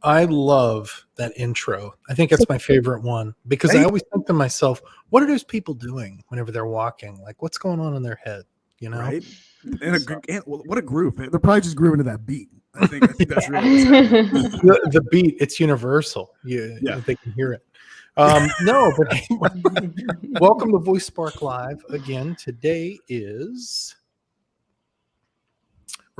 I love that intro. I think that's my favorite one because I always think to myself, what are those people doing whenever they're walking? Like, what's going on in their head? You know? Right? And what a group. They're probably just grooving to that beat. I think that's really what's happening. The beat, it's universal. They can hear it. No, but welcome to Voice Spark Live again.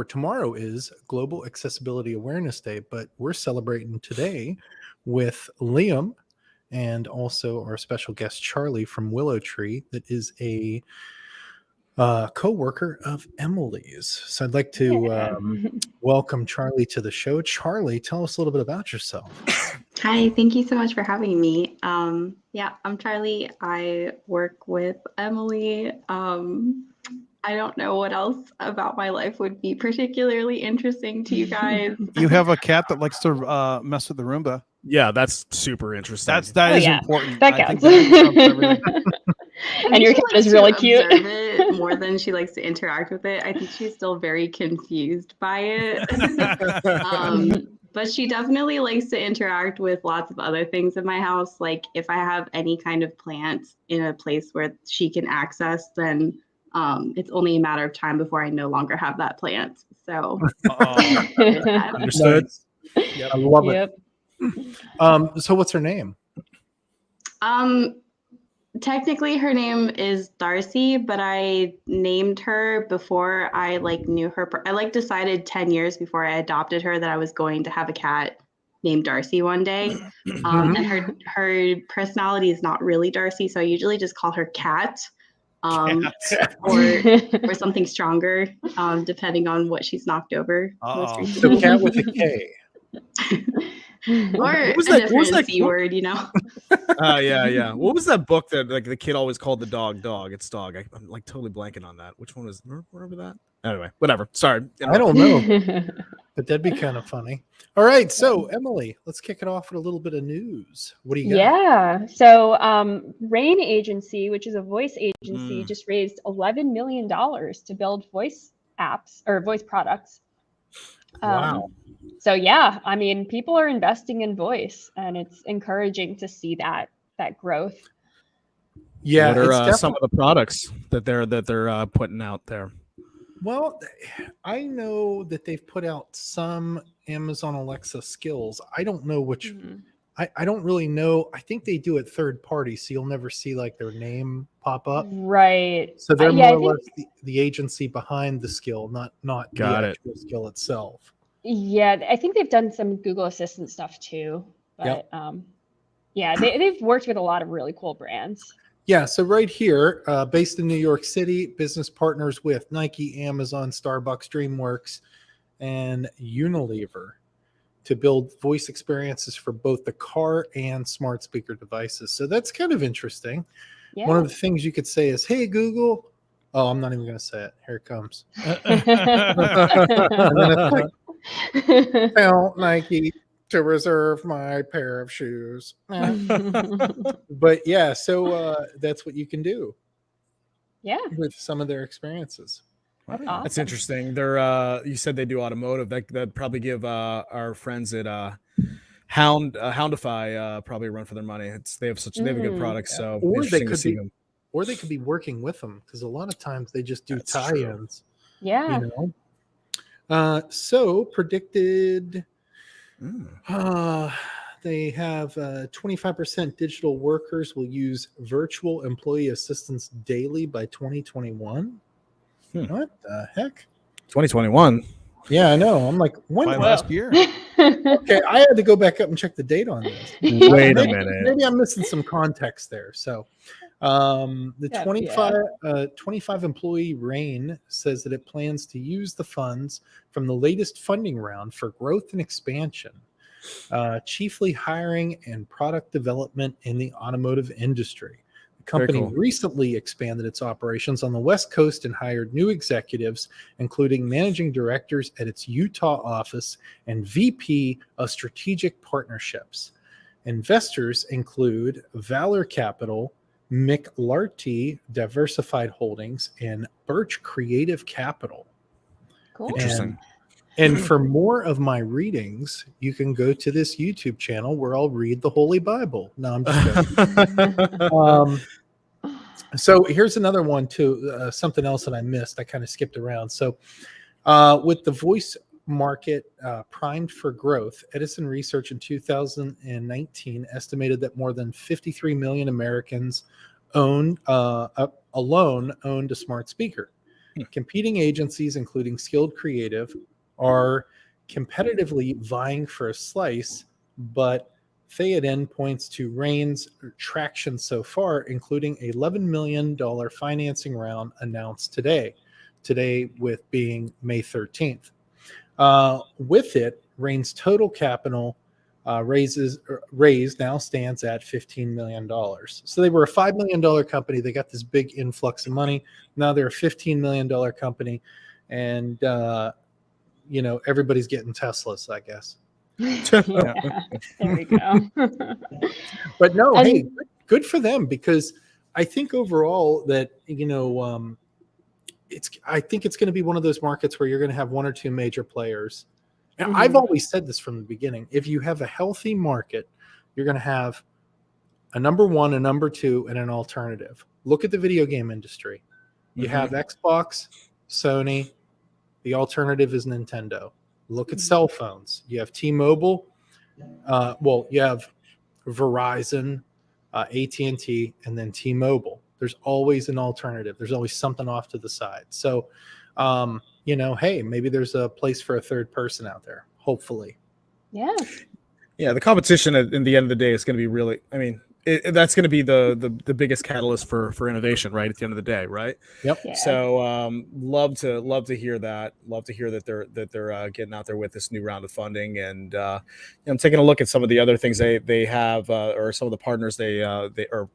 Tomorrow is Global Accessibility Awareness Day, but we're celebrating today with Liam and also our special guest Charlie from Willow Tree, that is a co-worker of Emily's. So I'd like to welcome Charlie to the show. Charlie, tell us a little bit about yourself. Hi, thank you so much for having me. I'm Charlie. I work with Emily. I don't know what else about my life would be particularly interesting to you guys. You have a cat that likes to mess with the Roomba. Yeah, that's super interesting. That is important. That counts. And your cat is really cute. Observe it more than she likes to interact with it. I think she's still very confused by it. But she definitely likes to interact with lots of other things in my house. Like if I have any kind of plants in a place where she can access, then it's only a matter of time before I no longer have that plant. So understood. Yeah, I love it. So what's her name? Technically her name is Darcy, but I named her before I knew her. I decided 10 years before I adopted her that I was going to have a cat named Darcy one day. And her personality is not really Darcy, so I usually just call her Cat. Or something stronger, depending on what she's knocked over. So Cat with a K. Or a different C word, you know. Yeah. What was that book that the kid always called the dog? It's dog. I'm totally blanking on that. Which one was? Remember that? Anyway, whatever. Sorry. I don't know, but that'd be kind of funny. All right, so Emily, let's kick it off with a little bit of news. What do you got? Yeah. So Rain Agency, which is a voice agency, just raised $11 million to build voice apps or voice products. Wow. So yeah, I mean, people are investing in voice, and it's encouraging to see that growth. Yeah. What are some of the products that they're putting out there? Well, I know that they've put out some Amazon Alexa skills. I don't know which. I don't really know. I think they do it third party, so you'll never see their name pop up. Right. So they're more or less the agency behind the skill, not the actual skill itself. Yeah, I think they've done some Google Assistant stuff too. But they've worked with a lot of really cool brands. Yeah, so right here, based in New York City, business partners with Nike, Amazon, Starbucks, DreamWorks, and Unilever to build voice experiences for both the car and smart speaker devices. So that's kind of interesting. Yeah. One of the things you could say is, hey, Google. Oh, I'm not even going to say it. Here it comes. And then it's tell Nike to reserve my pair of shoes. But yeah, so that's what you can do. Yeah. With some of their experiences. That's awesome. That's interesting. They're you said they do automotive. That'd probably give our friends at Houndify probably a run for their money. They have a good product. Yeah. So or they could be working with them, because a lot of times they just do tie-ins. Yeah. You know? So predicted they have 25% digital workers will use virtual employee assistance daily by 2021. What the heck? 2021. Yeah, I know. I'm like, when last year? Okay, I had to go back up and check the date on this. Wait a minute. Maybe I'm missing some context there. So the 25 employee Rain says that it plans to use the funds from the latest funding round for growth and expansion, chiefly hiring and product development in the automotive industry. The company recently expanded its operations on the West Coast and hired new executives, including managing directors at its Utah office and VP of strategic partnerships. Investors include Valor Capital, McLarty Diversified Holdings, and Birch Creative Capital. Cool. Interesting. And for more of my readings, you can go to this YouTube channel where I'll read the Holy Bible. No, I'm just joking. So here's another one too. Something else that I missed. I kind of skipped around. So with the voice market primed for growth, Edison Research in 2019 estimated that more than 53 million Americans alone owned a smart speaker. Competing agencies, including Skilled Creative, are competitively vying for a slice, but Theoden points to Rain's traction so far, including a $11 million financing round announced today with being May 13th. With it, Rain's total capital raised now stands at $15 million. So they were a $5 million company. They got this big influx of money. Now they're a $15 million company. And, everybody's getting Teslas, I guess. Yeah, there we go. But no, And- hey, good for them, because I think overall that, I think it's going to be one of those markets where you're going to have one or two major players. And I've always said this from the beginning. If you have a healthy market, you're going to have a number one, a number two, and an alternative. Look at the video game industry. You have Xbox, Sony. The alternative is Nintendo. Look at cell phones. You have T-Mobile. You have Verizon, AT&T, and then T-Mobile. There's always an alternative. There's always something off to the side. So, hey, maybe there's a place for a third person out there, hopefully. Yeah. Yeah, the competition in the end of the day is going to be really, that's going to be the biggest catalyst for innovation, right? At the end of the day, right? Yep. Yeah. So love to hear that. Love to hear that they're getting out there with this new round of funding, and I'm taking a look at some of the other things they have, or some of the partners they or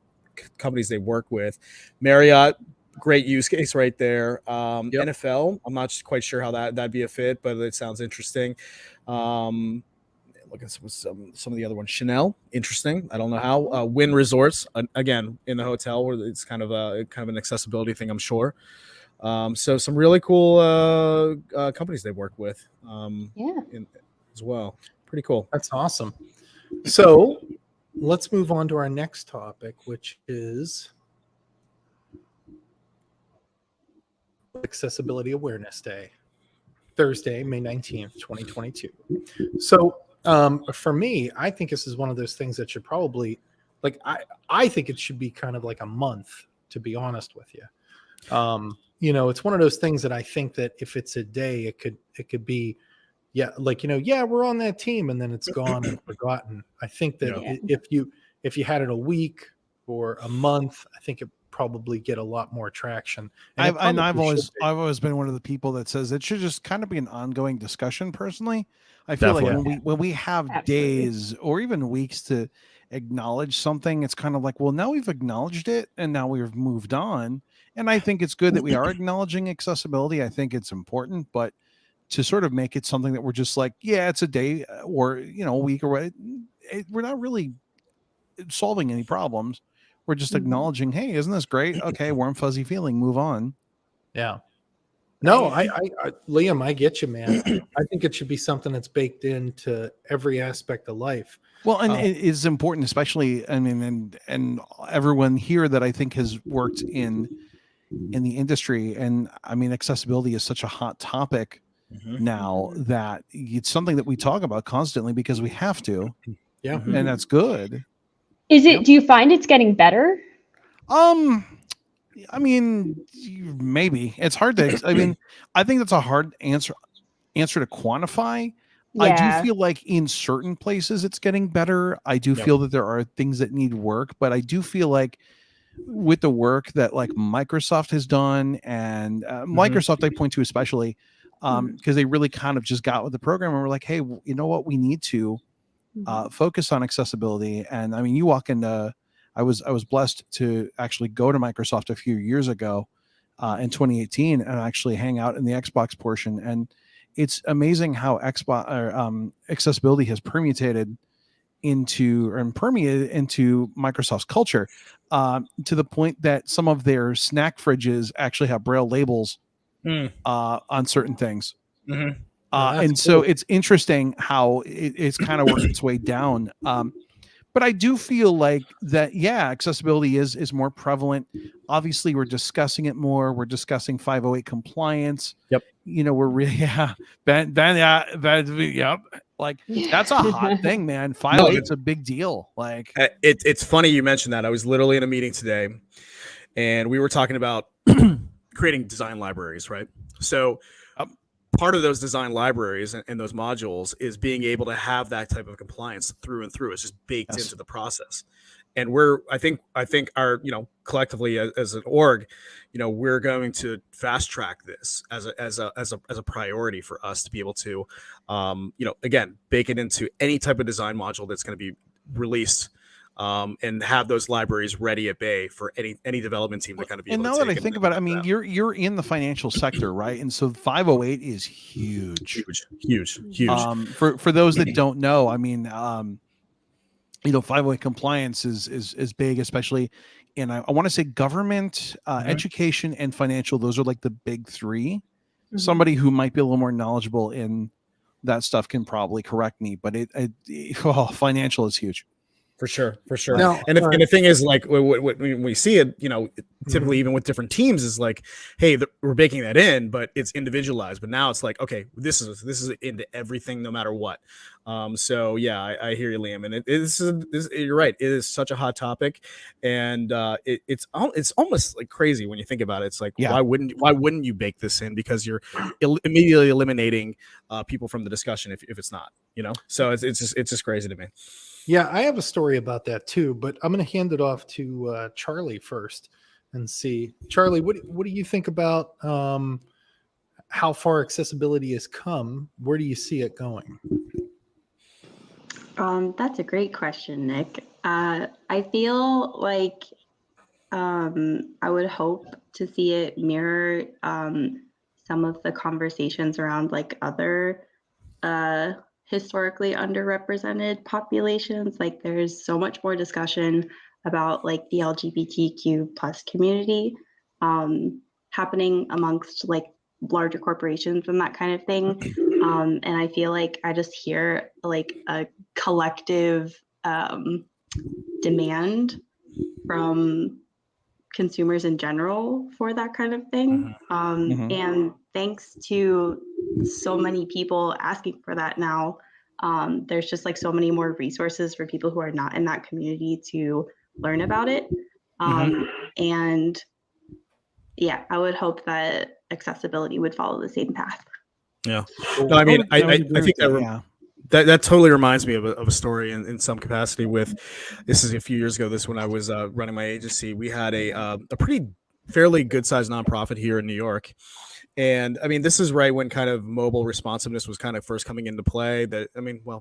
companies they work with. Marriott, great use case right there. NFL, I'm not quite sure how that'd be a fit, but it sounds interesting. Look at some of the other ones. Chanel, interesting. I don't know how. Wynn Resorts, again in the hotel, where it's kind of an accessibility thing, I'm sure. So some really cool companies they work with. As well. Pretty cool. That's awesome. So let's move on to our next topic, which is Accessibility Awareness Day, Thursday, May 19th, 2022. So for me, I think this is one of those things that should probably, I think it should be kind of like a month, to be honest with you. It's one of those things that I think that if it's a day, it could be, we're on that team, and then it's gone and forgotten. I think that if you had it a week or a month, I think it probably get a lot more traction. I've always been one of the people that says it should just kind of be an ongoing discussion. Personally, I feel Definitely. like when we have Absolutely. days or even weeks to acknowledge something, it's kind of like, well, now we've acknowledged it and now we've moved on. And I think it's good that we are acknowledging accessibility. I think it's important, but to sort of make it something that we're just like, yeah, it's a day or a week or what, we're not really solving any problems. We're just acknowledging, hey, isn't this great? Okay, warm fuzzy feeling, move on. Yeah. No, I Liam, I get you, man. I think it should be something that's baked into every aspect of life. Well, and it is important, especially, and everyone here that I think has worked in the industry, and accessibility is such a hot topic now that it's something that we talk about constantly because we have to. Yeah. And that's good. Is it? Do you find it's getting better? Maybe it's hard to. I think that's a hard answer to quantify. Yeah. I do feel like in certain places it's getting better. I do feel that there are things that need work, but I do feel like with the work that like Microsoft has done, and Microsoft I point to especially because they really kind of just got with the program and were like, hey, you know what, we need to focus on accessibility. And you walk into, I was blessed to actually go to Microsoft a few years ago in 2018 and actually hang out in the Xbox portion. And it's amazing how accessibility has permeated into Microsoft's culture to the point that some of their snack fridges actually have Braille labels on certain things. And so it's interesting how it's kind of worked its way down. But I do feel like that, yeah, accessibility is more prevalent. Obviously, we're discussing it more. We're discussing 508 compliance. Yep. You know, we're really, yeah, yep. Like, that's a hot thing, man. 508 is a big deal. Like, it's funny you mentioned that. I was literally in a meeting today, and we were talking about creating design libraries, right? So part of those design libraries and those modules is being able to have that type of compliance through and through. It's just baked into the process. And I think our, collectively as an org, we're going to fast track this as a priority for us to be able to, again, bake it into any type of design module that's going to be released. And have those libraries ready at bay for any development team to kind of be. And now that I think about it, I mean, you're in the financial sector, right? And so 508 is huge. For those that don't know, I mean, 508 compliance is big, especially in I want to say government, education, and financial. Those are like the big three. Mm-hmm. Somebody who might be a little more knowledgeable in that stuff can probably correct me, but financial is huge. For sure. No, and the thing is, like, when we see it, typically even with different teams, is like, hey, we're baking that in, but it's individualized. But now it's like, okay, this is into everything, no matter what. So yeah, I hear you, Liam, and you're right. It is such a hot topic, and it's almost like crazy when you think about it. It's like, why wouldn't you bake this in? Because you're immediately eliminating people from the discussion if it's not, So it's just crazy to me. Yeah, I have a story about that too, but I'm going to hand it off to Charlie first and see. Charlie, what do you think about how far accessibility has come? Where do you see it going? That's a great question, Nick. I feel like I would hope to see it mirror some of the conversations around like other historically underrepresented populations. Like there's so much more discussion about like the LGBTQ plus community happening amongst like larger corporations and that kind of thing. And I feel like I just hear like a collective demand from consumers in general for that kind of thing. And thanks to so many people asking for that now, there's just like so many more resources for people who are not in that community to learn about it. And yeah, I would hope that accessibility would follow the same path. Yeah. No, I mean, I think that totally reminds me of a story in some capacity. This is a few years ago. This when I was running my agency, we had a pretty fairly good sized nonprofit here in New York. And I mean, this is right when kind of mobile responsiveness was kind of first coming into play.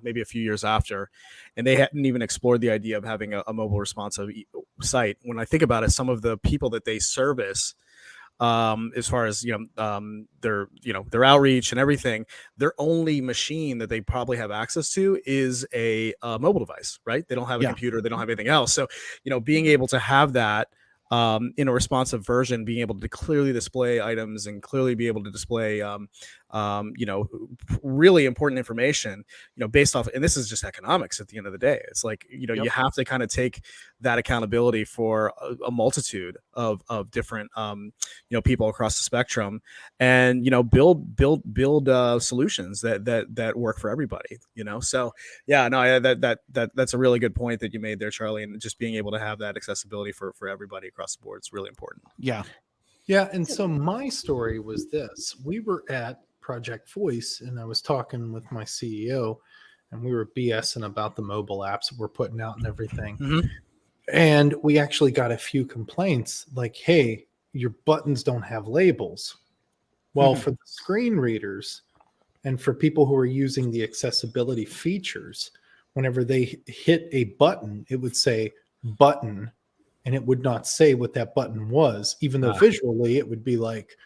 Maybe a few years after, and they hadn't even explored the idea of having a mobile responsive site. When I think about it, some of the people that they service, as far as their outreach and everything, their only machine that they probably have access to is a mobile device, right? They don't have a computer, they don't have anything else. So being able to have that in a responsive version, being able to clearly display items and clearly be able to display really important information, based off, and this is just economics at the end of the day. It's like, you have to kind of take that accountability for a multitude of different, people across the spectrum, and, build solutions that work for everybody, So yeah, no, that's a really good point that you made there, Charlie, and just being able to have that accessibility for everybody across the board is really important. Yeah. And so my story was this. We were at Project Voice, and I was talking with my CEO, and we were BSing about the mobile apps that we're putting out and everything. And we actually got a few complaints like, hey, your buttons don't have labels. Well, for the screen readers and for people who are using the accessibility features, whenever they hit a button, it would say button, and it would not say what that button was, even though visually it would be like,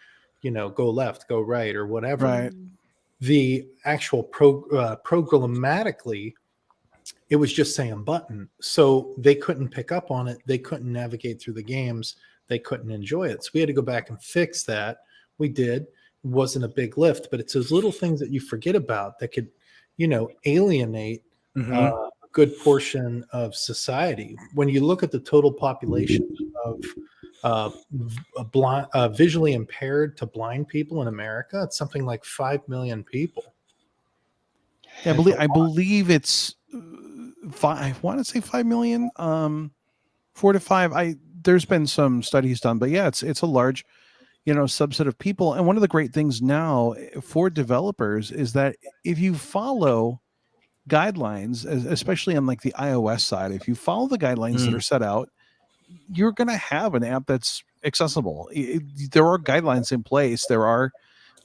go left, go right, or whatever. Right. The actual programmatically, it was just saying button. So they couldn't pick up on it. They couldn't navigate through the games. They couldn't enjoy it. So we had to go back and fix that. We did. wasn't a big lift, but it's those little things that you forget about that could, alienate a good portion of society. When you look at the total population of visually impaired to blind people in America, it's something like 5 million people. Yeah, I believe it's I want to say 5 million, 4 to 5. There's been some studies done, but yeah, it's a large, subset of people. And one of the great things now for developers is that if you follow guidelines, especially on like the iOS side, if you follow the guidelines that are set out, you're going to have an app that's accessible. There are guidelines in place. There are,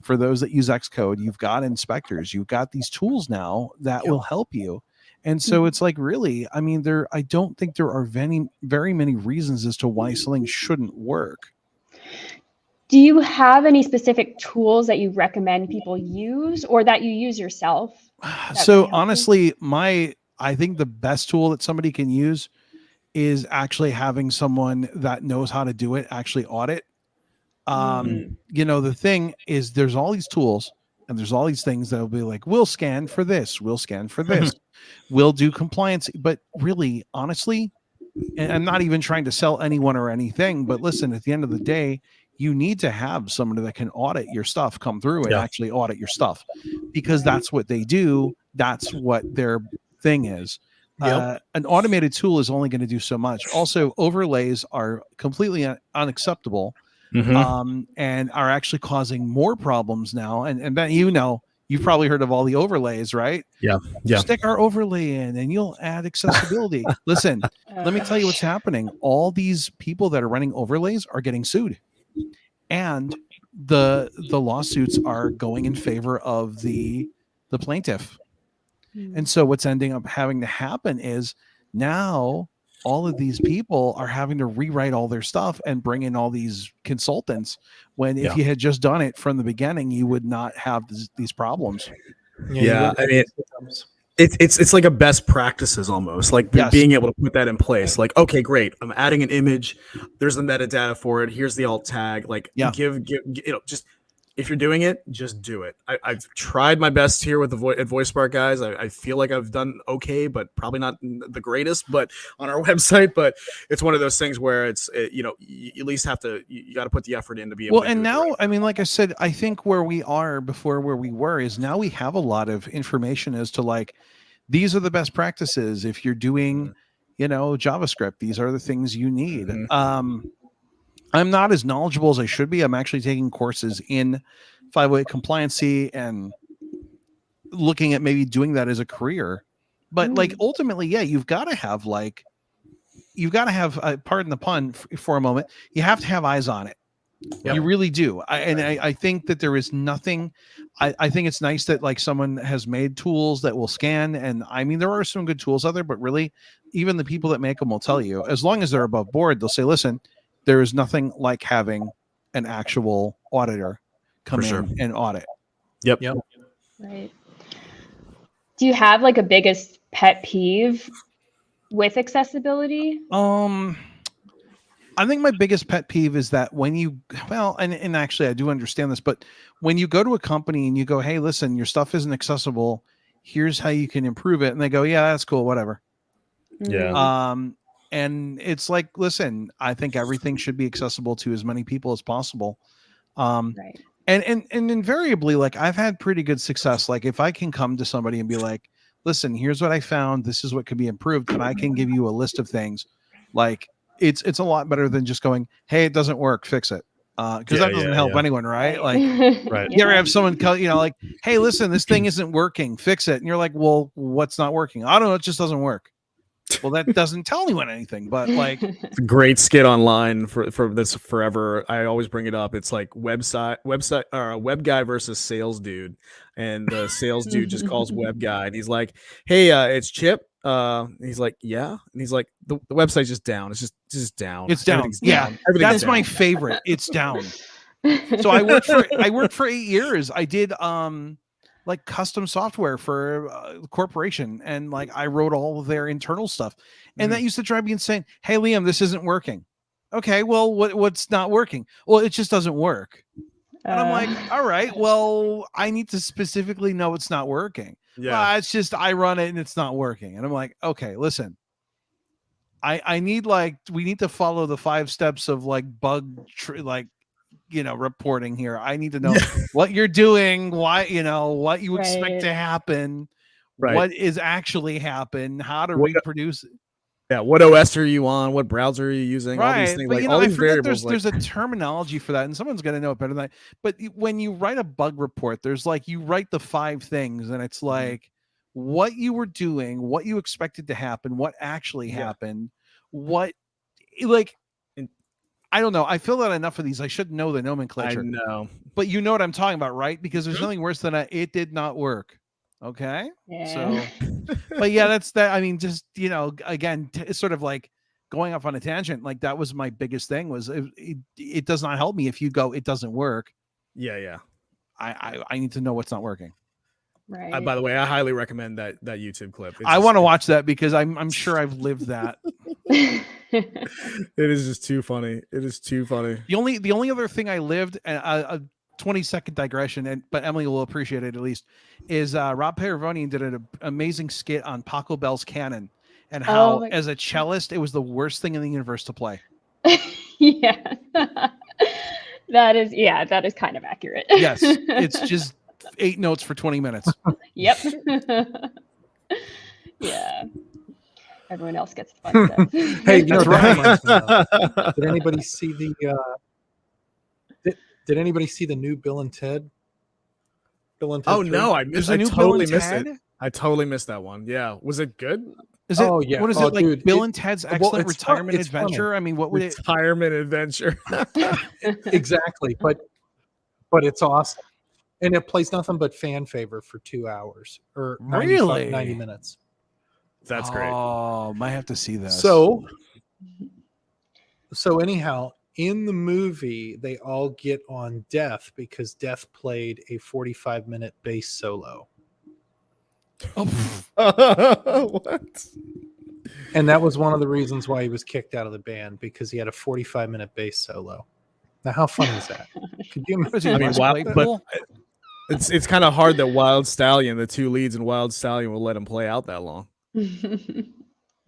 for those that use Xcode, you've got inspectors, you've got these tools now that will help you. And so it's like, really, I mean, I don't think there are very many reasons as to why something shouldn't work. Do you have any specific tools that you recommend people use or that you use yourself? So honestly, I think the best tool that somebody can use is actually having someone that knows how to do it actually audit. The thing is, there's all these tools and there's all these things that will be like, we'll scan for this, we'll scan for this, we'll do compliance. But really, honestly, and I'm not even trying to sell anyone or anything, but listen, at the end of the day, you need to have somebody that can audit your stuff, come through and actually audit your stuff, because that's what they do. That's what their thing is. An automated tool is only going to do so much. Also, overlays are completely unacceptable. And are actually causing more problems now. And Ben, you've probably heard of all the overlays, right? Yeah. Stick our overlay in and you'll add accessibility. Listen, let me tell you what's happening. All these people that are running overlays are getting sued. And the lawsuits are going in favor of the plaintiff. And so what's ending up having to happen is now all of these people are having to rewrite all their stuff and bring in all these consultants, when if you had just done it from the beginning, you would not have these problems. I mean, it's like a best practices almost, like being able to put that in place. Like, okay, great, I'm adding an image, there's the metadata for it, here's the alt tag, like give just, if you're doing it, just do it. I've tried my best here with the VoiceSpark guys. I feel like I've done okay, but probably not the greatest, but on our website. But it's one of those things where you at least have to, you got to put the effort in to be able to do now, it right. I mean, like I said, I think where we are before where we were is now we have a lot of information as to like, these are the best practices. If you're doing, JavaScript, these are the things you need. I'm not as knowledgeable as I should be. I'm actually taking courses in 508 compliancy and looking at maybe doing that as a career. But like ultimately, you've got to have pardon the pun for a moment, you have to have eyes on it. You really do. I think that there is nothing. I think it's nice that like someone has made tools that will scan. And I mean, there are some good tools out there, but really even the people that make them will tell you, as long as they're above board, they'll say, listen, there is nothing like having an actual auditor come in and audit. Yep. Right. Do you have like a biggest pet peeve with accessibility? I think my biggest pet peeve is that when you, and actually I do understand this, but when you go to a company and you go, hey, listen, your stuff isn't accessible, here's how you can improve it. And they go, yeah, that's cool. Whatever. Yeah. And it's like, listen, I think everything should be accessible to as many people as possible. And invariably, like I've had pretty good success. Like if I can come to somebody and be like, listen, here's what I found, this is what could be improved, and I can give you a list of things, like it's a lot better than just going, hey, it doesn't work, fix it. Because that doesn't help anyone, right? Like, you ever have someone call, like, hey, listen, this thing isn't working, fix it. And you're like, well, what's not working? I don't know, it just doesn't work. Well, that doesn't tell anyone anything, but like, it's a great skit online for this forever. I always bring it up. It's like website or web guy versus sales dude, and the sales dude just calls web guy and he's like, hey, it's Chip. He's like, yeah, and he's like, the website's just down. It's just down. It's down. That's down. My favorite. It's down. So I worked for 8 years. I did like custom software for a corporation, and like I wrote all of their internal stuff, and that used to drive me insane. Hey, Liam, this isn't working. Okay, well, what's not working? Well, it just doesn't work. And I'm like, all right, well, I need to specifically know it's not working. Yeah. Well, it's just I run it and it's not working. And I'm like, okay, listen, I need we need to follow the 5 steps of reporting here. I need to know what you're doing, why, what you expect to happen, what is actually happen, how to reproduce it. Yeah, what OS are you on? What browser are you using? All these things, But all I these forget variables. There's a terminology for that, and someone's going to know it better than I. But when you write a bug report, there's you write the 5 things, and it's what you were doing, what you expected to happen, what actually happened, what I don't know. I filled out enough of these. I should know the nomenclature. I know, but you know what I'm talking about, right? Because there's nothing worse than it did not work. Okay. Yeah. So, but yeah, that's that. I mean, just again, it's sort of going off on a tangent. That was my biggest thing. Was it does not help me if you go, it doesn't work. Yeah. I need to know what's not working. Right. By the way, I highly recommend that YouTube clip. I want to watch that because I'm sure I've lived that. It is just too funny. It is too funny. The only other thing I lived, a 20-second digression, but Emily will appreciate it at least, is Rob Peravonian did an amazing skit on Paco Bell's canon and how, as a cellist, it was the worst thing in the universe to play. Yeah. That is kind of accurate. Yes. It's just 8 notes for 20 minutes. Yep. Yeah. Everyone else gets the fun stuff. Hey, that's right. Did anybody see Did anybody see the new Bill and Ted? Bill and Ted. Oh 3? no, I totally missed Ted? it. I totally missed that one. Yeah, was it good? Is it? Oh yeah. What is it like? Dude, Bill and Ted's Excellent Retirement it's Adventure. funny. I mean, what would Retirement Adventure? Exactly, but it's awesome, and it plays nothing but fan favor for 2 hours or 90 minutes. That's great. Oh, might have to see this. So anyhow, in the movie, they all get on Death because Death played a 45-minute bass solo. What? And that was one of the reasons why he was kicked out of the band, because he had a 45-minute bass solo. Now, how funny is that? Could you imagine? But it's kind of hard that Wild Stallion, the 2 leads in Wild Stallion, will let him play out that long.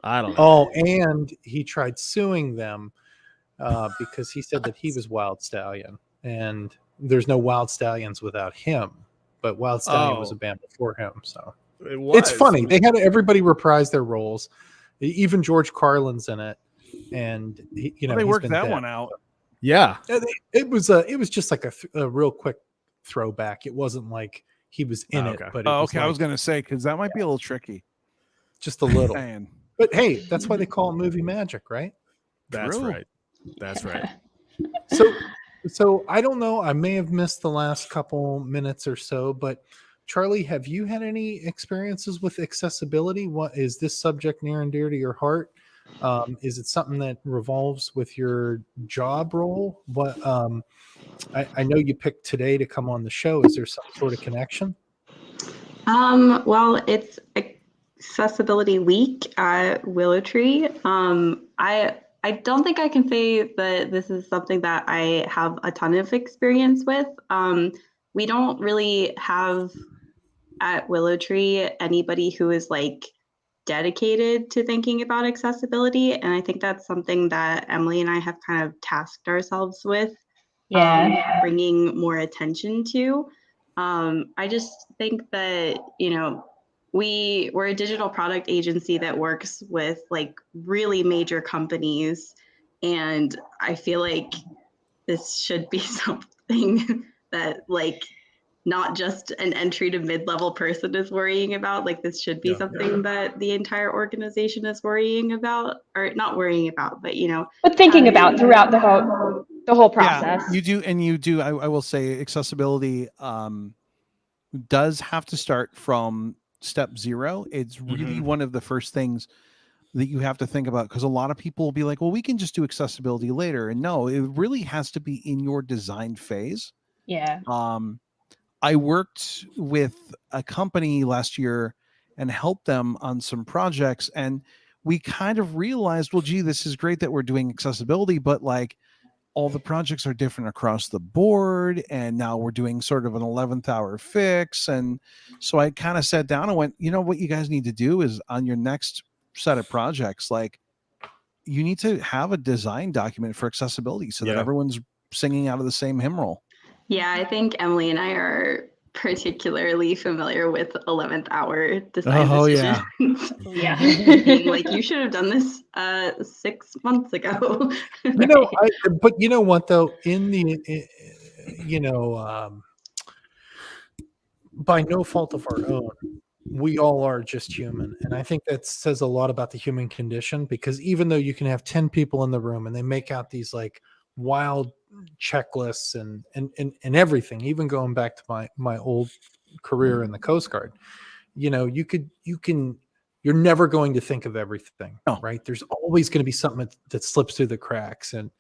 I don't know. Oh, and he tried suing them because he said that he was Wild Stallion, and there's no Wild Stallions without him. But Wild Stallion was a band before him, so it's funny. They had everybody reprise their roles. Even George Carlin's in it, and they worked that one out. Yeah, it was just like a real quick throwback. It wasn't like he was in it, but it was I was gonna say, because that might be a little tricky, just a little. Man. But hey, that's why they call it movie magic, right? That's right. That's right. So I don't know. I may have missed the last couple minutes or so, but Charlie, have you had any experiences with accessibility? What is this subject near and dear to your heart? Is it something that revolves with your job role? What I know you picked today to come on the show. Is there some sort of connection? Well, it's Accessibility Week at Willow Tree. I don't think I can say that this is something that I have a ton of experience with. We don't really have at Willow Tree anybody who is dedicated to thinking about accessibility, and I think that's something that Emily and I have kind of tasked ourselves with, bringing more attention to. I just think that we're a digital product agency that works with really major companies, and I feel like this should be something that not just an entry to mid-level person is worrying about. This should be something that the entire organization is worrying about, or not worrying about, but but thinking about throughout the whole process. Yeah, you do. I will say accessibility does have to start from step 0. It's really one of the first things that you have to think about, because a lot of people will be like, well, we can just do accessibility later. And no, it really has to be in your design phase. Yeah. I worked with a company last year and helped them on some projects, and we kind of realized, well, gee, this is great that we're doing accessibility, but all the projects are different across the board, and now we're doing sort of an 11th hour fix. And so I kind of sat down and went, you know what you guys need to do is on your next set of projects, like you need to have a design document for accessibility so that everyone's singing out of the same hymn roll. Yeah, I think Emily and I are particularly familiar with 11th hour design decisions. Yeah. Being like, you should have done this 6 months ago. But you know what though, in the by no fault of our own, we all are just human. And I think that says a lot about the human condition, because even though you can have 10 people in the room and they make out these like wild checklists and everything, even going back to my old career in the Coast Guard, you're never going to think of everything, right? There's always going to be something that slips through the cracks. And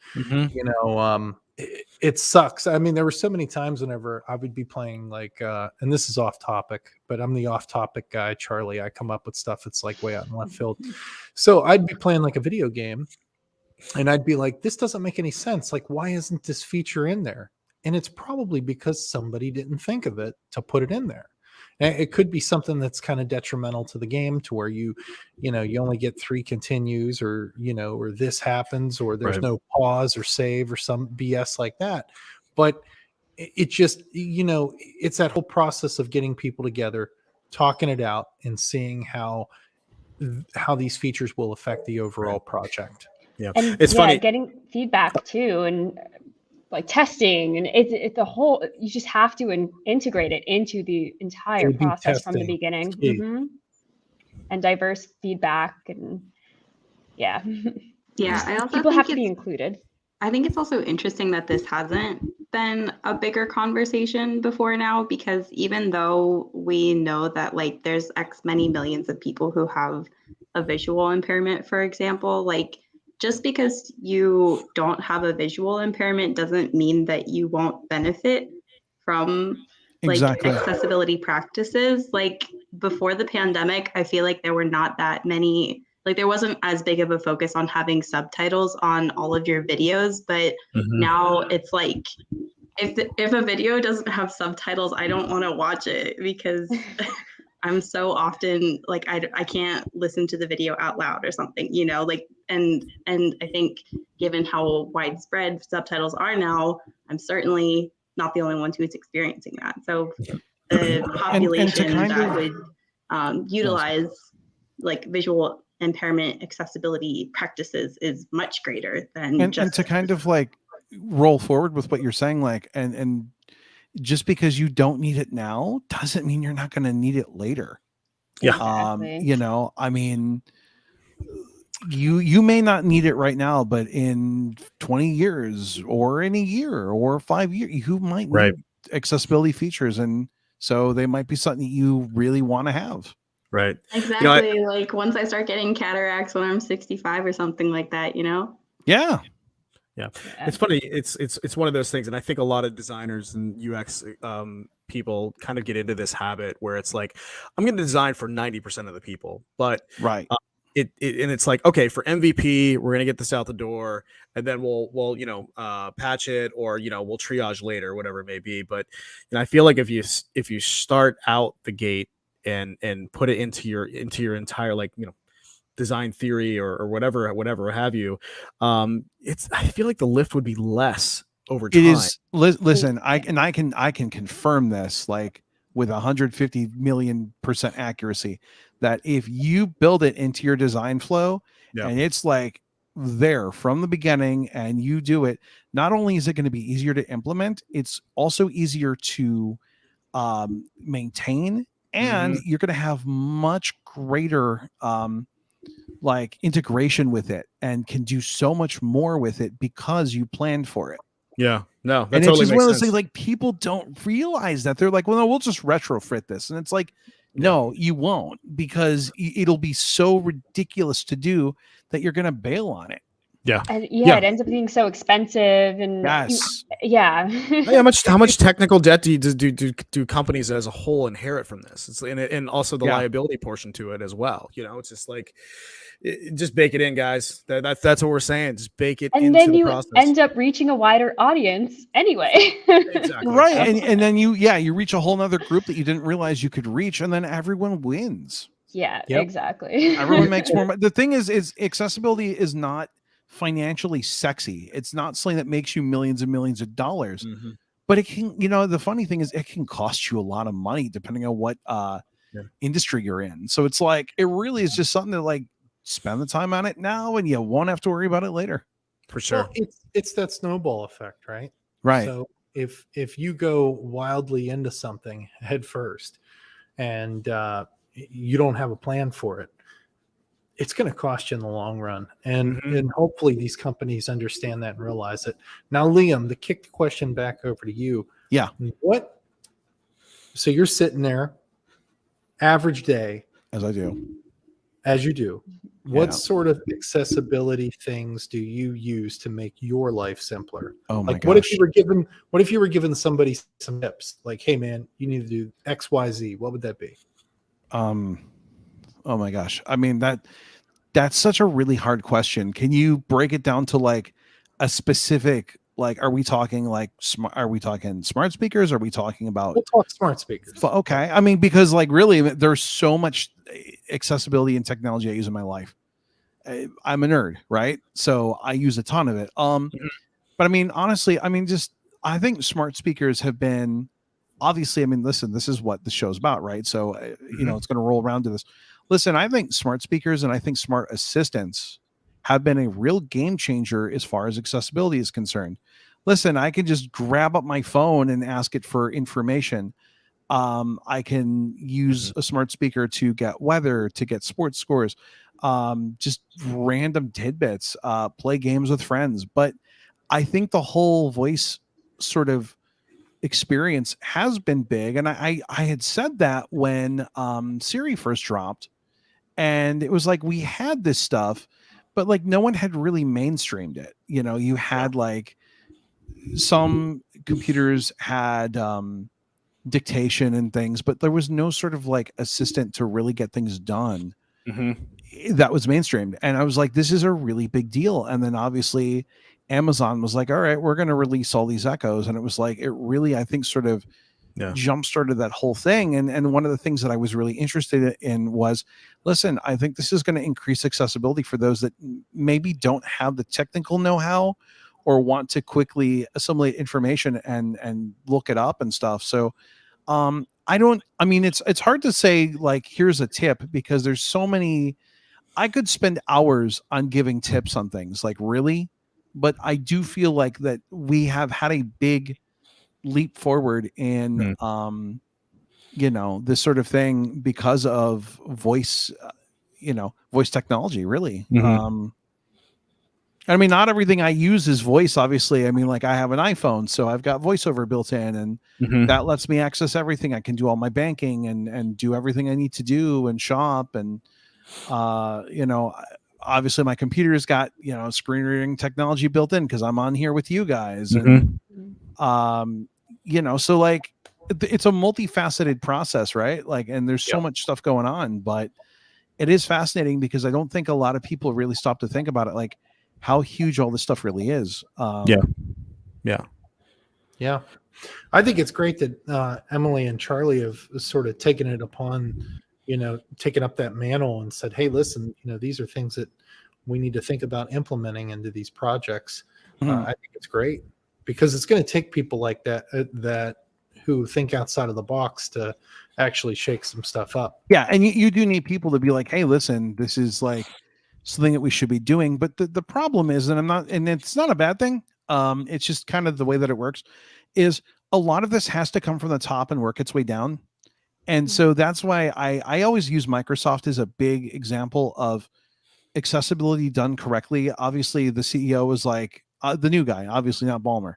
it sucks. I mean, there were so many times whenever I would be playing like, and this is off topic, but I'm the off topic guy, Charlie. I come up with stuff that's like way out in left field. So I'd be playing like a video game and I'd be like, this doesn't make any sense. Like, why isn't this feature in there? And it's probably because somebody didn't think of it to put it in there. And it could be something that's kind of detrimental to the game, to where you only get 3 continues, or or this happens, or there's no pause or save or some BS like that. But it just, it's that whole process of getting people together, talking it out, and seeing how these features will affect the overall project. Yeah, and it's funny getting feedback too, and like testing, and it's the whole, you just have to integrate it into the entire process from the beginning. And diverse feedback, and I also people have to be included. I think it's also interesting that this hasn't been a bigger conversation before now, because even though we know that like there's X many millions of people who have a visual impairment, for example, like just because you don't have a visual impairment doesn't mean that you won't benefit from like accessibility practices. Like before the pandemic, I feel like there were not that many, like there wasn't as big of a focus on having subtitles on all of your videos, but now it's like, if a video doesn't have subtitles, I don't want to watch it, because I'm so often like, I can't listen to the video out loud or something, like, and I think given how widespread subtitles are now, I'm certainly not the only one who's experiencing that. So the population that would utilize like visual impairment accessibility practices is much greater than and to kind of like roll forward with what you're saying, like, and just because you don't need it now doesn't mean you're not going to need it later. I mean, you may not need it right now, but in 20 years or in a year or 5 years, you might need accessibility features. And so they might be something that you really want to have. Right. Exactly. Like once I start getting cataracts when I'm 65 or something like that, Yeah. It's funny. It's one of those things. And I think a lot of designers and UX people kind of get into this habit where it's like, I'm going to design for 90% of the people, but and it's like, okay, for MVP, we're going to get this out the door, and then we'll patch it, or, we'll triage later, whatever it may be. But I feel like if you start out the gate and put it into your entire, like, design theory or whatever have you, I feel like the lift would be less over time. It is. Listen, I can confirm this, like, with 150 million% accuracy, that if you build it into your design flow and it's like there from the beginning and you do it, not only is it going to be easier to implement, it's also easier to maintain, and you're going to have much greater like integration with it, and can do so much more with it because you planned for it. Yeah, no, that and totally it's just makes one of those sense. things, like, people don't realize that. They're like, well, no, we'll just retrofit this, and it's like, no, you won't, because it'll be so ridiculous to do that you're going to bail on it. Yeah. And Yeah. it ends up being so expensive and Yes. yeah. How much technical debt do companies as a whole inherit from this? It's and also the liability portion to it as well. You know, it's just like just bake it in, guys. That's what we're saying. Just bake it And into then the you process. end up reaching a wider audience anyway. Exactly. Right. And then you reach a whole nother group that you didn't realize you could reach, and then everyone wins. Yeah, Yep. exactly. Everyone makes more money. The thing is accessibility is not financially sexy. It's not something that makes you millions and millions of dollars. Mm-hmm. But it can, the funny thing is it can cost you a lot of money depending on what industry you're in. So it's like, it really is just something to like spend the time on it now and you won't have to worry about it later. For sure. Well, it's that snowball effect, right? Right. So if you go wildly into something head first and you don't have a plan for it, it's going to cost you in the long run. And and hopefully these companies understand that and realize it. Now, Liam, to kick the question back over to you. Yeah. So you're sitting there, average day, As you do. What sort of accessibility things do you use to make your life simpler? Oh my gosh. What if you were given somebody some tips? Like, hey man, you need to do XYZ. What would that be? Oh my gosh. I mean, that's such a really hard question. Can you break it down to like a specific, like, are we talking like are we talking smart speakers? Are we talking about We'll talk smart speakers. Okay. I mean, because like really there's so much accessibility and technology I use in my life. I'm a nerd, right? So I use a ton of it. But I mean, honestly, I think smart speakers have been obviously, I mean, listen, this is what the show's about, right? So, it's going to roll around to this. Listen, I think smart speakers and I think smart assistants have been a real game changer as far as accessibility is concerned. Listen, I can just grab up my phone and ask it for information. I can use a smart speaker to get weather, to get sports scores, just random tidbits, play games with friends. But I think the whole voice sort of experience has been big. And I had said that when Siri first dropped. And it was like we had this stuff, but like no one had really mainstreamed it. You had like some computers had dictation and things, but there was no sort of like assistant to really get things done that was mainstreamed. And I was like, this is a really big deal. And then obviously Amazon was like, all right, we're going to release all these Echoes. And it was like, it really, I think, sort of jump started that whole thing. And one of the things that I was really interested in was, listen, I think this is going to increase accessibility for those that maybe don't have the technical know-how or want to quickly assimilate information and look it up and stuff. So it's hard to say like, here's a tip, because there's so many. I could spend hours on giving tips on things, like really, but I do feel like that we have had a big leap forward in this sort of thing because of voice voice technology, really. I mean, not everything I use is voice, obviously. I mean, like I have an iPhone, so I've got VoiceOver built in, and that lets me access everything. I can do all my banking and do everything I need to do and shop. And, obviously my computer's got, screen reading technology built in because I'm on here with you guys. And, so like it's a multifaceted process, right? Like, and there's so much stuff going on, but it is fascinating because I don't think a lot of people really stop to think about it. Like, how huge all this stuff really is. Yeah. I think it's great that Emily and Charlie have sort of taken it upon, taken up that mantle and said, hey, listen, these are things that we need to think about implementing into these projects. I think it's great because it's going to take people like that who think outside of the box to actually shake some stuff up. Yeah. And you do need people to be like, hey, listen, this is like something that we should be doing. But the problem is, and it's not a bad thing. It's just kind of the way that it works, is a lot of this has to come from the top and work its way down. And so that's why I always use Microsoft as a big example of accessibility done correctly. Obviously the CEO was like the new guy, obviously not Ballmer.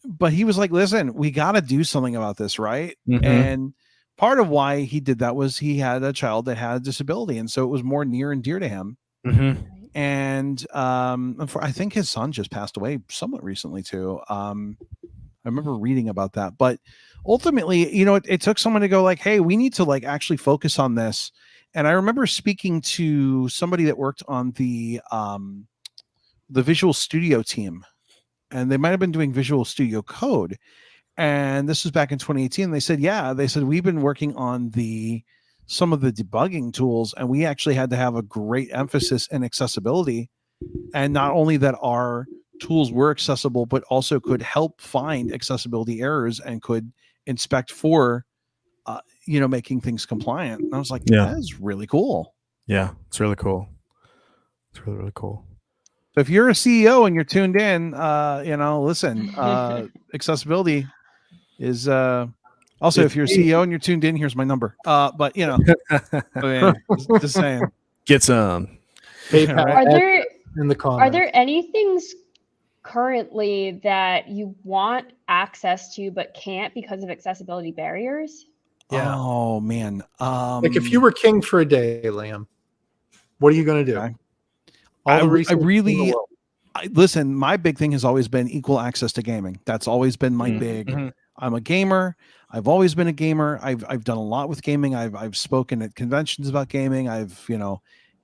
But he was like, listen, we got to do something about this. Right. And part of why he did that was he had a child that had a disability. And so it was more near and dear to him. And I think his son just passed away somewhat recently too. I remember reading about that, but ultimately, you know, it took someone to go like, hey, we need to like actually focus on this. And I remember speaking to somebody that worked on the Visual Studio team, and they might have been doing Visual Studio Code. And this was back in 2018. They said, we've been working on some of the debugging tools, and we actually had to have a great emphasis in accessibility. And not only that our tools were accessible, but also could help find accessibility errors and could inspect for, making things compliant. And I was like, that is really cool. Yeah, it's really cool. It's really, really cool. So if you're a CEO and you're tuned in, listen, accessibility is also, if you're a CEO and you're tuned in, here's my number. But you know, just saying, get some. PayPal in the comments. Are there any things currently that you want access to but can't because of accessibility barriers? Yeah. Oh man. Like if you were king for a day, Lamb, what are you going to do? Okay. Listen, my big thing has always been equal access to gaming. That's always been my big. I'm a gamer. I've always been a gamer. I've done a lot with gaming. I've spoken at conventions about gaming. I've,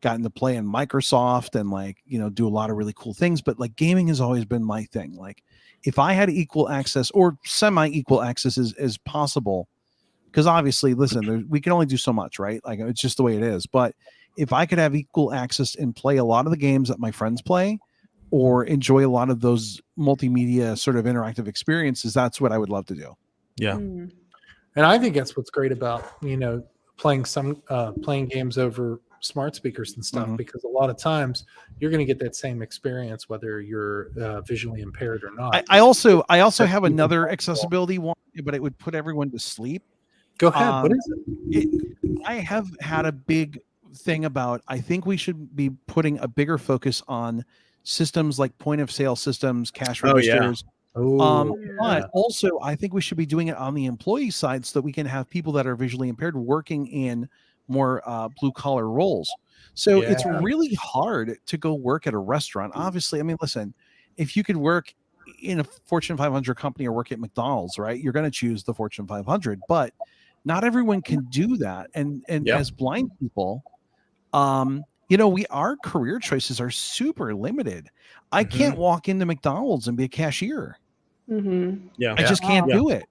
gotten to play in Microsoft and do a lot of really cool things, but like gaming has always been my thing. Like if I had equal access or semi-equal access as possible, because obviously, listen, we can only do so much, right? Like it's just the way it is. But if I could have equal access and play a lot of the games that my friends play, or enjoy a lot of those multimedia sort of interactive experiences, that's what I would love to do. Yeah. And I think that's what's great about, playing games over smart speakers and stuff, because a lot of times you're going to get that same experience, whether you're visually impaired or not. I also have another accessibility one, but it would put everyone to sleep. Go ahead. What is it? I have had a big thing about, I think we should be putting a bigger focus on systems like point of sale systems, cash registers. But also I think we should be doing it on the employee side so that we can have people that are visually impaired working in more blue collar roles. So it's really hard to go work at a restaurant. Obviously, I mean, listen, if you could work in a Fortune 500 company or work at McDonald's, right, you're going to choose the Fortune 500, but not everyone can do that. And as blind people, our career choices are super limited. I can't walk into McDonald's and be a cashier. I just can't do it.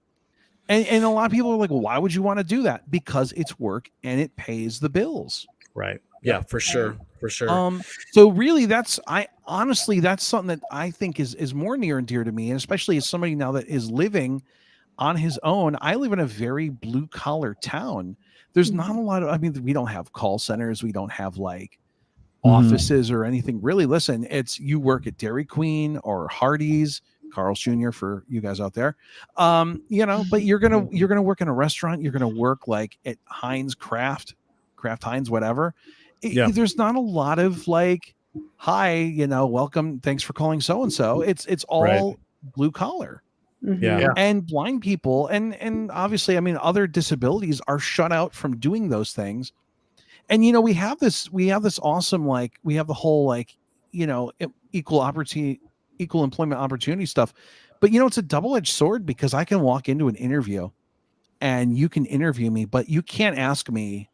And a lot of people are like, well, why would you want to do that? Because it's work and it pays the bills. Right. Yeah, for sure. For sure. So really that's something that I think is more near and dear to me. And especially as somebody now that is living on his own, I live in a very blue collar town. There's not a lot of, we don't have call centers. We don't have offices or anything really. Listen, it's you work at Dairy Queen or Hardee's, Carl's Jr. for you guys out there. But you're gonna work in a restaurant. You're gonna work like at Heinz Kraft Heinz, whatever. There's not a lot of hi, welcome, thanks for calling so and so. It's all blue collar. And blind people and obviously, other disabilities are shut out from doing those things. And we have this awesome we have the whole equal employment opportunity stuff. But it's a double-edged sword because I can walk into an interview and you can interview me, but you can't ask me,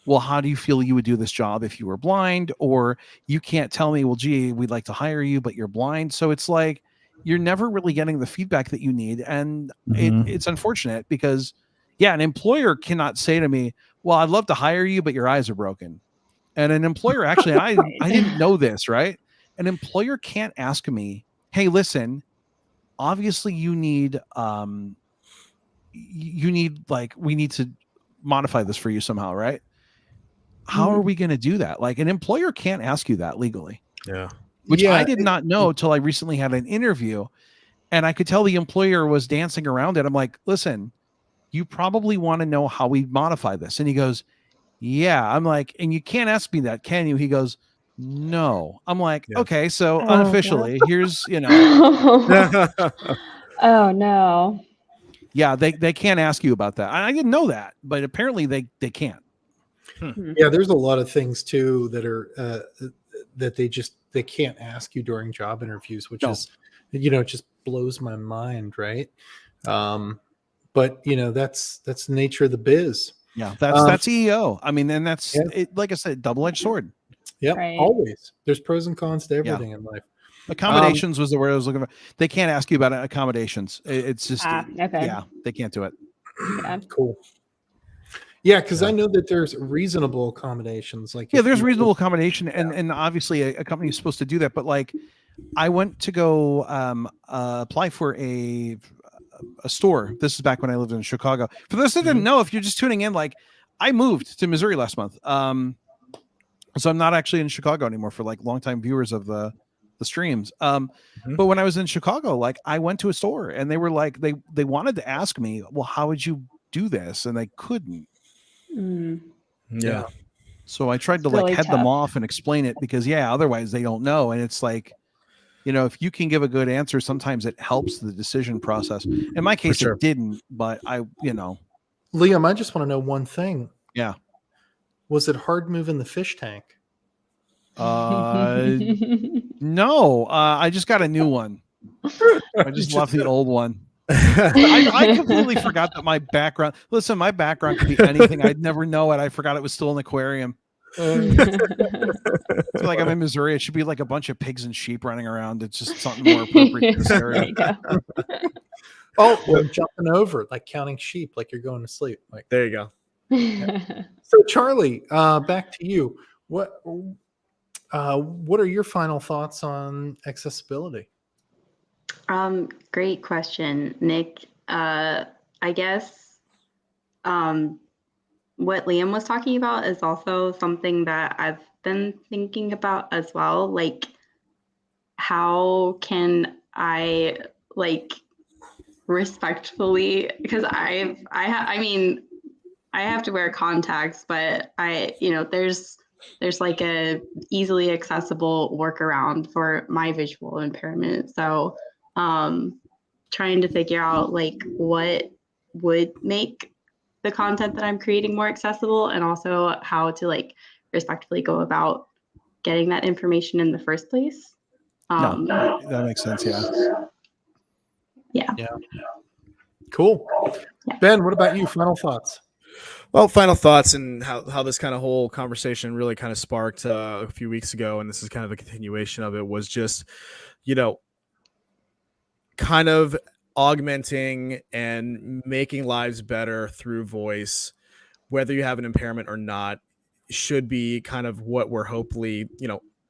well, how do you feel you would do this job if you were blind? Or you can't tell me, well, gee, we'd like to hire you, but you're blind. So it's like you're never really getting the feedback that you need. And it's unfortunate because an employer cannot say to me, well, I'd love to hire you, but your eyes are broken. And an employer actually, I didn't know this, right? An employer can't ask me, hey, listen, obviously you need we need to modify this for you somehow, right? How are we going to do that? An employer can't ask you that legally. Which I did not know till I recently had an interview, and I could tell the employer was dancing around it. I'm like, listen, you probably want to know how we modify this. And he goes, yeah. I'm like, and you can't ask me that, can you? He goes, no. I'm like, okay, so unofficially, here's, Oh no. Yeah, they can't ask you about that. I didn't know that, but apparently they can't. Yeah, there's a lot of things too that are that they can't ask you during job interviews, which No. is, it just blows my mind, right? But that's the nature of the biz. Yeah, that's EEO. I mean, and that's Yeah. it, like I said, double-edged sword. Yep, Right. always. There's pros and cons to everything in life. Accommodations was the word I was looking for. They can't ask you about accommodations. It's just Okay. yeah, they can't do it. Yeah. Cool. Yeah, because I know that there's reasonable accommodations. Like There's reasonable accommodation, and obviously a company is supposed to do that. But like, I went to go apply for a store. This is back when I lived in Chicago. For those that didn't know, if you're just tuning in, like, I moved to Missouri last month. So I'm not actually in Chicago anymore for like longtime viewers of the streams. But when I was in Chicago, like, I went to a store and they were like, they wanted to ask me, well, how would you do this? And they couldn't. Yeah. So I tried to It's really like head them tough. off and explain it because otherwise they don't know. And it's like, if you can give a good answer, sometimes it helps the decision process. In my case, sure. it didn't, but Liam, I just want to know one thing. Yeah. Was it hard moving the fish tank? No, I just got a new one. I just left the old one. I completely forgot that my background could be anything. I'd never know it. I forgot it was still an aquarium. So like I'm in Missouri, it should be like a bunch of pigs and sheep running around. It's just something more appropriate to this There area. you go. Or jumping over, like counting sheep, like you're going to sleep. Like There you go. So, Charlie, back to you. What are your final thoughts on accessibility? Great question, Nick. I guess what Liam was talking about is also something that I've been thinking about as well. Like, how can I respectfully, because I have to wear contacts, but there's like a easily accessible workaround for my visual impairment. So trying to figure out like what would make the content that I'm creating more accessible, and also how to like respectfully go about getting that information in the first place. No, that makes sense. Yeah. Cool. Yeah. Ben, what about you? Final thoughts? Well, final thoughts and how this kind of whole conversation really kind of sparked a few weeks ago, and this is kind of a continuation of it, was just, kind of augmenting and making lives better through voice, whether you have an impairment or not, should be kind of what we're hopefully,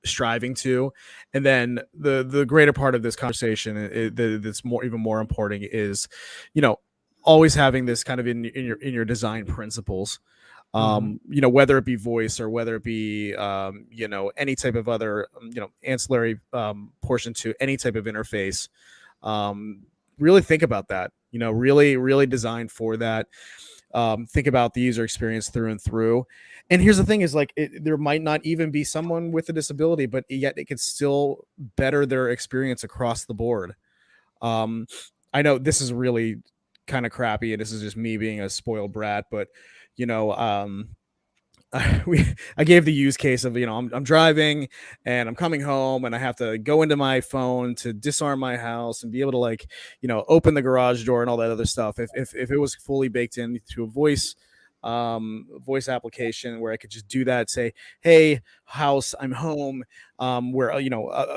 striving to. And then the greater part of this conversation that's even more important is, always having this kind of in your design principles, whether it be voice or whether it be, any type of other, ancillary portion to any type of interface. Really think about that, really design for that. Think about the user experience through and through. And here's the thing is like, there might not even be someone with a disability, but yet it could still better their experience across the board. I know this is really kind of crappy, and this is just me being a spoiled brat, but I gave the use case of, I'm driving and I'm coming home and I have to go into my phone to disarm my house and be able to open the garage door and all that other stuff. If it was fully baked into a voice application where I could just do that, say, hey, house, I'm home, where,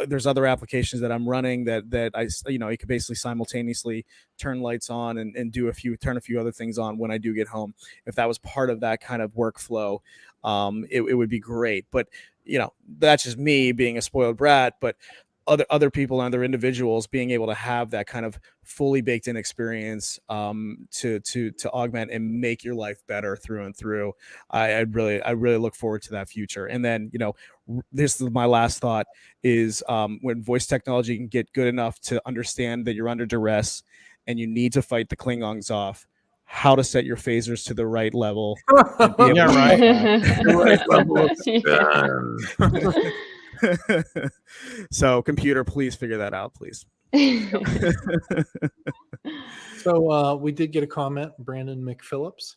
there's other applications that I'm running that I, you could basically simultaneously turn lights on and turn a few other things on when I do get home. If that was part of that kind of workflow, it would be great. But, that's just me being a spoiled brat, but other people and other individuals being able to have that kind of fully baked in experience to augment and make your life better through and through. I really look forward to that future. And then, this is my last thought is when voice technology can get good enough to understand that you're under duress and you need to fight the Klingons off, how to set your phasers to the right level. And be able to Right level. So computer, please figure that out, please. So we did get a comment, Brandon McPhillips.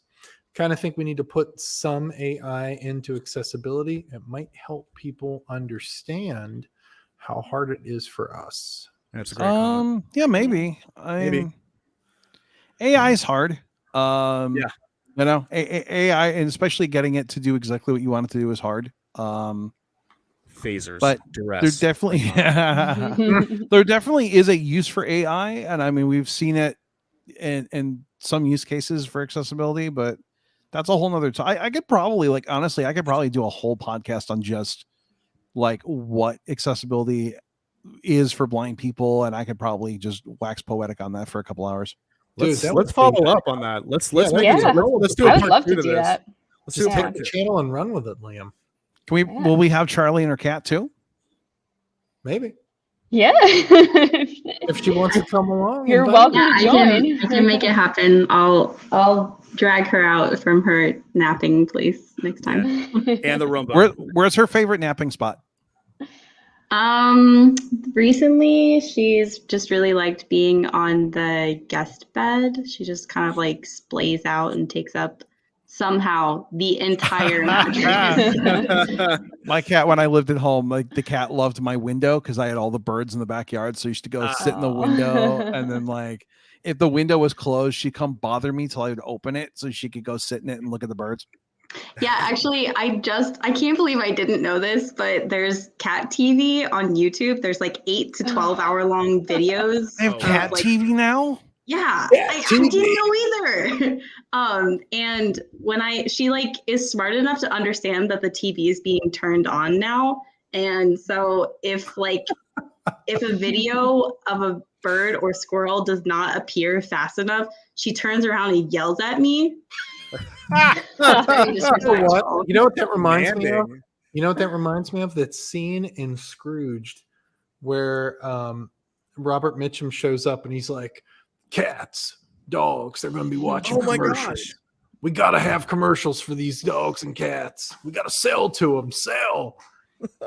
kind of think we need to put some AI into accessibility. It might help people understand how hard it is for us. That's a great comment. Yeah, maybe. Maybe. AI is hard. Yeah. You know, AI, and especially getting it to do exactly what you want it to do is hard. Phasers, but duress. there definitely, there definitely is a use for AI, and I mean we've seen it in some use cases for accessibility, but that's a whole nother time. I could probably, like, honestly, I could probably do a whole podcast on just like what accessibility is for blind people, and I could probably just wax poetic on that for a couple hours. Let's Dude, that let's would follow be- up on that. Let's Yeah, make yeah. let's do a I would part love 2 to do this. that. Let's Just do a take part the 2. channel and run with it, Liam. Can we? Yeah. Will we have Charlie and her cat too? Maybe. Yeah. If she wants to come along. You're invite welcome her. to join. I can make it happen. I'll drag her out from her napping place next time. And the Roomba. Where's her favorite napping spot? Recently she's just really liked being on the guest bed. She just kind of like splays out and takes up somehow the entire mattress. My cat, when I lived at home, like the cat loved my window because I had all the birds in the backyard. So I used to go sit in the window, and then like if the window was closed, she'd come bother me till I would open it so she could go sit in it and look at the birds. Yeah, actually, I can't believe I didn't know this, but there's cat TV on YouTube. There's like 8 to 12 hour long videos. They have Oh, cat like, TV now? Yeah, Yeah, I TV. didn't know either. And when she like is smart enough to understand that the TV is being turned on now, and so if a video of a bird or squirrel does not appear fast enough, she turns around and yells at me. Very disrespectful. You know what that reminds me of? Demanding. You know what that reminds me of? That scene in Scrooged where Robert Mitchum shows up and he's like, cats, dogs, they're going to be watching Oh my commercials. gosh. We got to have commercials for these dogs and cats. We got to sell to them. Sell.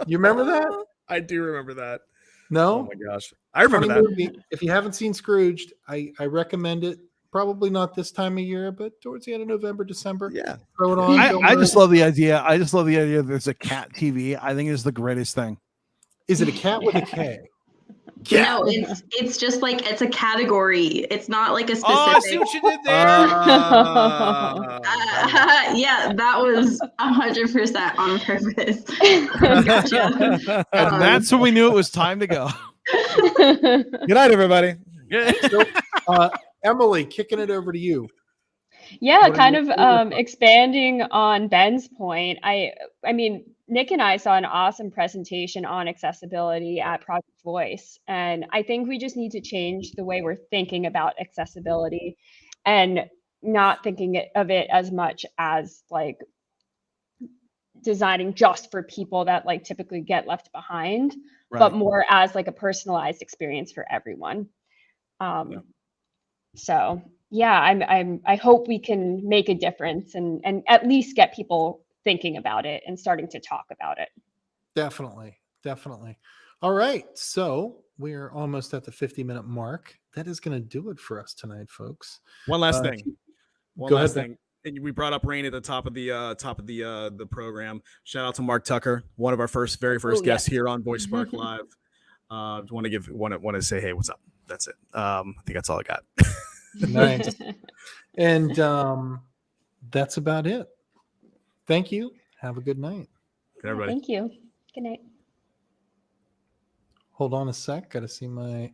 You remember that? I do remember that. No? Oh my gosh. I remember Funny that. movie. If you haven't seen Scrooged, I recommend it. Probably not this time of year, but towards the end of November, December. Yeah. Throw it on. I just love the idea. I just love the idea that there's a cat TV. I think it's the greatest thing. Is it a cat with a K? No, it's just like it's a category. It's not like a specific. Oh, I see what you did there. Yeah, that was 100% on purpose. Gotcha. And that's when we knew it was time to go. Good night, everybody. So, Emily, kicking it over to you. Yeah, What are kind your of favorite parts? expanding on Ben's point. I mean, Nick and I saw an awesome presentation on accessibility at Project Voice, and I think we just need to change the way we're thinking about accessibility and not thinking of it as much as like designing just for people that like typically get left behind, but more as like a personalized experience for everyone. So yeah, I hope we can make a difference and at least get people thinking about it and starting to talk about it. Definitely. All right. So we're almost at the 50-minute mark. That is going to do it for us tonight, folks. One last thing. Go ahead, Ben. And we brought up Rain at the top of the program. Shout out to Mark Tucker, one of our very first guests here on Voice Spark Live. Want to say, hey, what's up? That's it. I think that's all I got. Nice. And that's about it. Thank you. Have a good night. Everybody. Thank you. Good night. Hold on a sec. Got to see my